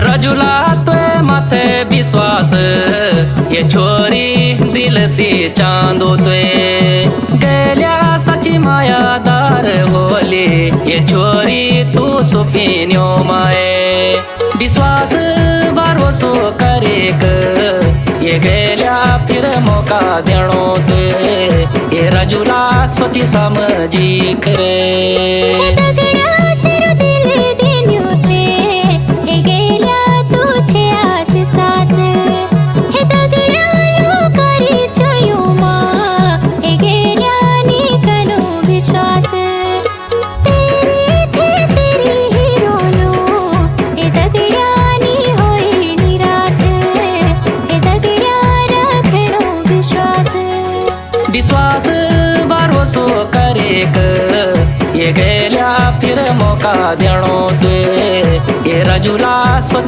रजुला तुए माथे विश्वास ये छोरी दिल सी चांदो तुए गेल्या सची मायादार होली ये छोरी तू सुपिन्यो माए विश्वास भरोसो करेक ये गेल्या फिर मौका देणो तुए ये रजुला सोची समझी करे विश्वास भरोसो करेक ये गेल्या फिर मौका देणो तुए ये रजुला सोची